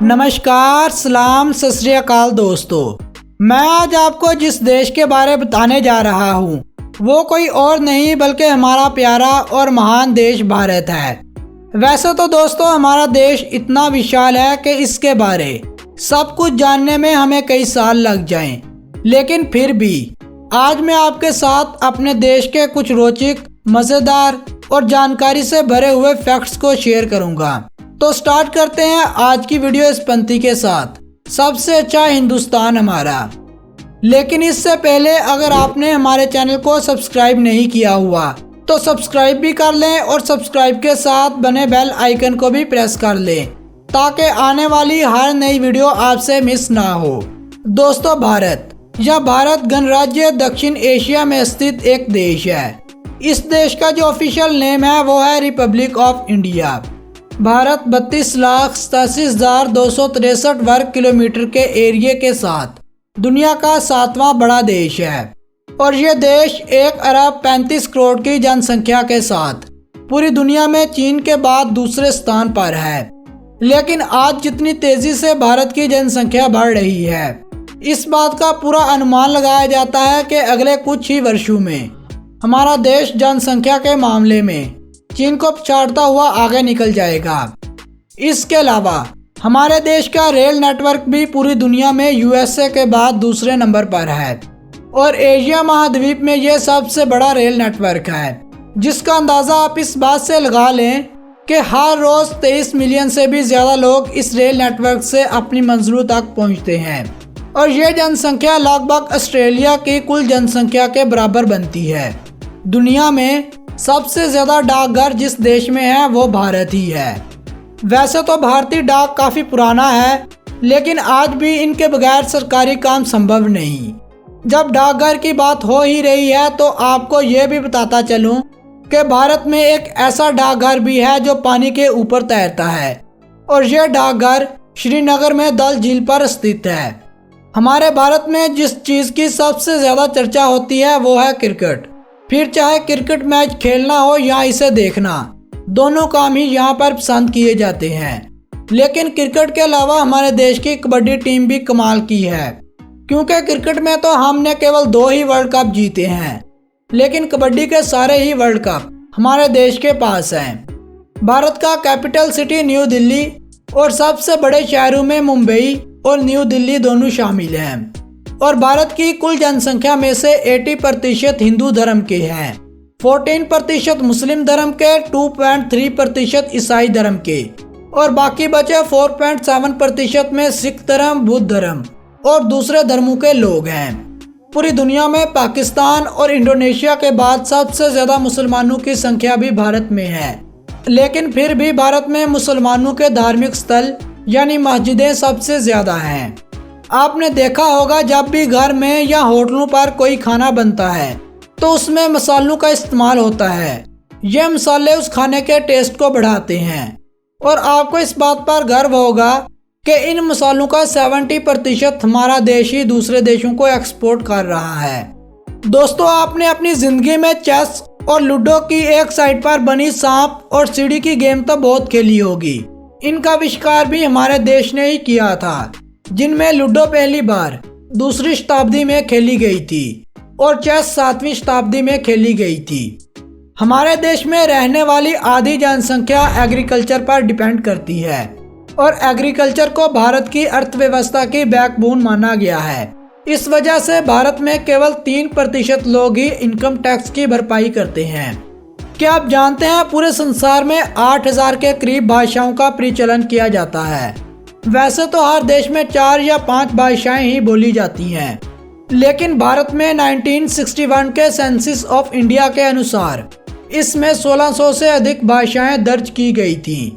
नमस्कार, सलाम, सत श्री अकाल दोस्तों। मैं आज आपको जिस देश के बारे में बताने जा रहा हूँ वो कोई और नहीं बल्कि हमारा प्यारा और महान देश भारत है। वैसे तो दोस्तों हमारा देश इतना विशाल है कि इसके बारे सब कुछ जानने में हमें कई साल लग जाएं, लेकिन फिर भी आज मैं आपके साथ अपने देश के कुछ रोचक, मज़ेदार और जानकारी से भरे हुए फैक्ट्स को शेयर करूंगा। तो स्टार्ट करते हैं आज की वीडियो इस पंक्ति के साथ, सबसे अच्छा हिंदुस्तान हमारा। लेकिन इससे पहले अगर आपने हमारे चैनल को सब्सक्राइब नहीं किया हुआ तो सब्सक्राइब भी कर लें और सब्सक्राइब के साथ बने बेल आइकन को भी प्रेस कर लें ताकि आने वाली हर नई वीडियो आपसे मिस ना हो। दोस्तों भारत गणराज्य दक्षिण एशिया में स्थित एक देश है। इस देश का जो ऑफिशियल नेम है वो है रिपब्लिक ऑफ इंडिया। भारत 32,87,263 वर्ग किलोमीटर के एरिया के साथ दुनिया का 7वां बड़ा देश है और ये देश 1 अरब 35 करोड़ की जनसंख्या के साथ पूरी दुनिया में चीन के बाद दूसरे स्थान पर है। लेकिन आज जितनी तेजी से भारत की जनसंख्या बढ़ रही है, इस बात का पूरा अनुमान लगाया जाता है कि अगले कुछ ही वर्षों में हमारा देश जनसंख्या के मामले में चीन को पछाड़ता हुआ आगे निकल जाएगा। इसके अलावा हमारे देश का रेल नेटवर्क भी पूरी दुनिया में यूएसए के बाद दूसरे नंबर पर है और एशिया महाद्वीप में यह सबसे बड़ा रेल नेटवर्क है, जिसका अंदाज़ा आप इस बात से लगा लें कि हर रोज़ 23 मिलियन से भी ज़्यादा लोग इस रेल नेटवर्क से अपनी मंजिलों तक पहुंचते हैं और यह जनसंख्या लगभग ऑस्ट्रेलिया की कुल जनसंख्या के बराबर बनती है। दुनिया में सबसे ज़्यादा डाकघर जिस देश में है वो भारत ही है। वैसे तो भारतीय डाक काफ़ी पुराना है, लेकिन आज भी इनके बगैर सरकारी काम संभव नहीं। जब डाकघर की बात हो ही रही है तो आपको ये भी बताता चलूँ कि भारत में एक ऐसा डाकघर भी है जो पानी के ऊपर तैरता है और यह डाकघर श्रीनगर में डल झील पर स्थित है। हमारे भारत में जिस चीज़ की सबसे ज़्यादा चर्चा होती है वो है क्रिकेट। फिर चाहे क्रिकेट मैच खेलना हो या इसे देखना, दोनों काम ही यहाँ पर पसंद किए जाते हैं। लेकिन क्रिकेट के अलावा हमारे देश की कबड्डी टीम भी कमाल की है, क्योंकि क्रिकेट में तो हमने केवल 2 ही वर्ल्ड कप जीते हैं, लेकिन कबड्डी के सारे ही वर्ल्ड कप हमारे देश के पास हैं। भारत का कैपिटल सिटी न्यू दिल्ली और सबसे बड़े शहरों में मुंबई और न्यू दिल्ली दोनों शामिल हैं और भारत की कुल जनसंख्या में से 80% हिंदू धर्म के हैं, 14% मुस्लिम धर्म के, 2.3% ईसाई धर्म के और बाकी बचे 4.7% में सिख धर्म, बुद्ध धर्म और दूसरे धर्मों के लोग हैं। पूरी दुनिया में पाकिस्तान और इंडोनेशिया के बाद सबसे ज़्यादा मुसलमानों की संख्या भी भारत में है, लेकिन फिर भी भारत में मुसलमानों के धार्मिक स्थल यानी मस्जिदें सबसे ज़्यादा हैं। आपने देखा होगा जब भी घर में या होटलों पर कोई खाना बनता है तो उसमें मसालों का इस्तेमाल होता है। ये मसाले उस खाने के टेस्ट को बढ़ाते हैं और आपको इस बात पर गर्व होगा कि इन मसालों का 70% हमारा देश ही दूसरे देशों को एक्सपोर्ट कर रहा है। दोस्तों आपने अपनी ज़िंदगी में चेस और लूडो की एक साइड पर बनी सांप और सीढ़ी की गेम तो बहुत खेली होगी। इनका आविष्कार भी हमारे देश ने ही किया था, जिनमें लूडो पहली बार 2री शताब्दी में खेली गई थी और चेस 7वीं शताब्दी में खेली गई थी। हमारे देश में रहने वाली आधी जनसंख्या एग्रीकल्चर पर डिपेंड करती है और एग्रीकल्चर को भारत की अर्थव्यवस्था की बैकबोन माना गया है। इस वजह से भारत में केवल 3% लोग ही इनकम टैक्स की भरपाई करते हैं। क्या आप जानते हैं पूरे संसार में 8,000 के करीब भाषाओं का प्रचलन किया जाता है। वैसे तो हर देश में 4 या 5 भाषाएं ही बोली जाती हैं, लेकिन भारत में 1961 के सेंसस ऑफ इंडिया के अनुसार इसमें 1600 से अधिक भाषाएं दर्ज की गई थीं,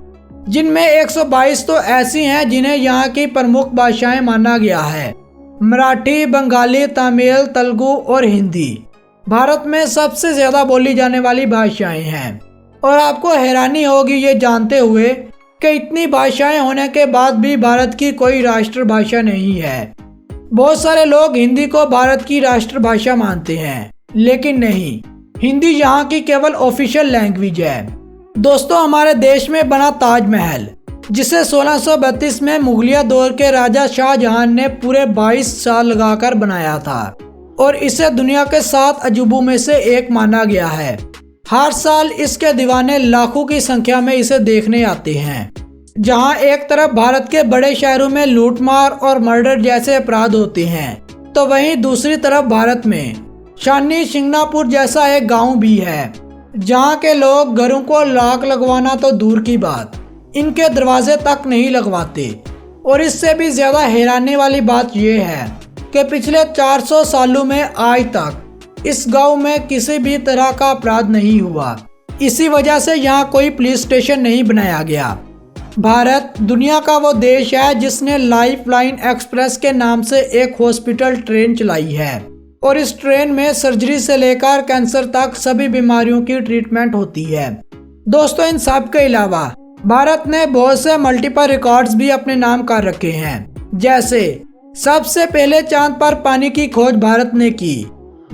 जिनमें 122 तो ऐसी हैं जिन्हें यहाँ की प्रमुख भाषाएं माना गया है। मराठी, बंगाली, तमिल, तेलुगु और हिंदी भारत में सबसे ज़्यादा बोली जाने वाली भाषाएं हैं और आपको हैरानी होगी ये जानते हुए कि इतनी भाषाएं होने के बाद भी भारत की कोई राष्ट्रभाषा नहीं है। बहुत सारे लोग हिंदी को भारत की राष्ट्रभाषा मानते हैं, लेकिन नहीं, हिंदी यहाँ की केवल ऑफिशियल लैंग्वेज है। दोस्तों हमारे देश में बना ताजमहल जिसे 1632 में मुगलिया दौर के राजा शाहजहां ने पूरे 22 साल लगाकर बनाया था और इसे दुनिया के 7 अजूबों में से एक माना गया है। हर साल इसके दीवाने लाखों की संख्या में इसे देखने आते हैं। जहां एक तरफ भारत के बड़े शहरों में लूटमार और मर्डर जैसे अपराध होते हैं, तो वहीं दूसरी तरफ भारत में शानी शिंगणापुर जैसा एक गांव भी है, जहां के लोग घरों को लॉक लगवाना तो दूर की बात, इनके दरवाजे तक नहीं लगवाते। और इससे भी ज्यादा हैरानी वाली बात यह है कि पिछले 400 सालों में आज तक इस गांव में किसी भी तरह का अपराध नहीं हुआ। इसी वजह से यहाँ कोई पुलिस स्टेशन नहीं बनाया गया। भारत दुनिया का वो देश है जिसने लाइफलाइन एक्सप्रेस के नाम से एक हॉस्पिटल ट्रेन चलाई है और इस ट्रेन में सर्जरी से लेकर कैंसर तक सभी बीमारियों की ट्रीटमेंट होती है। दोस्तों, इन सब के अलावा भारत ने बहुत से मल्टीपल रिकॉर्ड्स भी अपने नाम कर रखे हैं। जैसे सबसे पहले चांद पर पानी की खोज भारत ने की।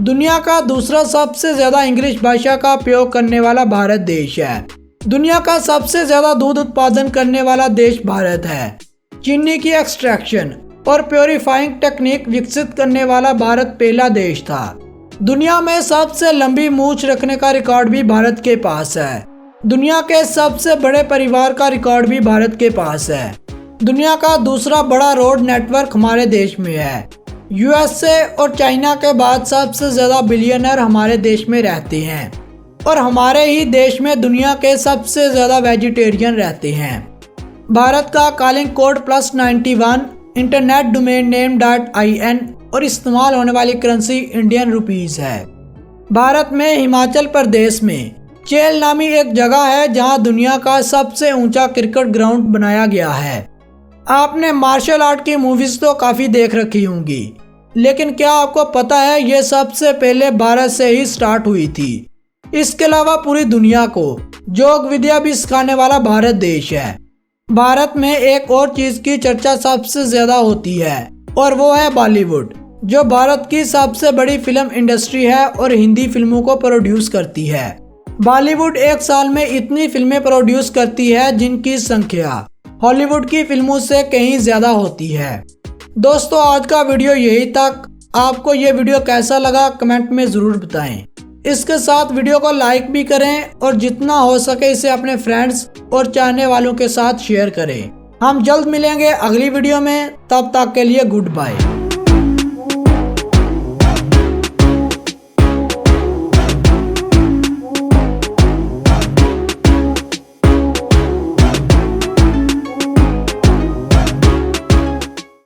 दुनिया का दूसरा सबसे ज्यादा इंग्लिश भाषा का उपयोग करने वाला भारत देश है। दुनिया का सबसे ज्यादा दूध उत्पादन करने वाला देश भारत है। चीनी की एक्सट्रैक्शन और प्योरीफाइंग टेक्निक विकसित करने वाला भारत पहला देश था। दुनिया में सबसे लंबी मूंछ रखने का रिकॉर्ड भी भारत के पास है। दुनिया के सबसे बड़े परिवार का रिकॉर्ड भी भारत के पास है। दुनिया का दूसरा बड़ा रोड नेटवर्क हमारे देश में है। यूएसए और चाइना के बाद सबसे ज्यादा बिलियनर हमारे देश में रहते हैं और हमारे ही देश में दुनिया के सबसे ज्यादा वेजिटेरियन रहते हैं। भारत का calling code +91 internet domain name .in और इस्तेमाल होने वाली करेंसी इंडियन रुपीस है। भारत में हिमाचल प्रदेश में चेल नामी एक जगह है जहां दुनिया का सबसे ऊंचा क्रिकेट ग्राउंड बनाया गया है। आपने मार्शल आर्ट की मूवीज तो काफी देख रखी होंगी, लेकिन क्या आपको पता है ये सबसे पहले भारत से ही स्टार्ट हुई थी। इसके अलावा पूरी दुनिया को योग विद्या भी सिखाने वाला भारत देश है। भारत में एक और चीज की चर्चा सबसे ज्यादा होती है और वो है बॉलीवुड, जो भारत की सबसे बड़ी फिल्म इंडस्ट्री है और हिंदी फिल्मों को प्रोड्यूस करती है। बॉलीवुड एक साल में इतनी फिल्में प्रोड्यूस करती है जिनकी संख्या हॉलीवुड की फिल्मों से कहीं ज्यादा होती है। दोस्तों, आज का वीडियो यही तक। आपको ये वीडियो कैसा लगा कमेंट में जरूर बताएं। इसके साथ वीडियो को लाइक भी करें और जितना हो सके इसे अपने फ्रेंड्स और चाहने वालों के साथ शेयर करें। हम जल्द मिलेंगे अगली वीडियो में, तब तक के लिए गुड बाय।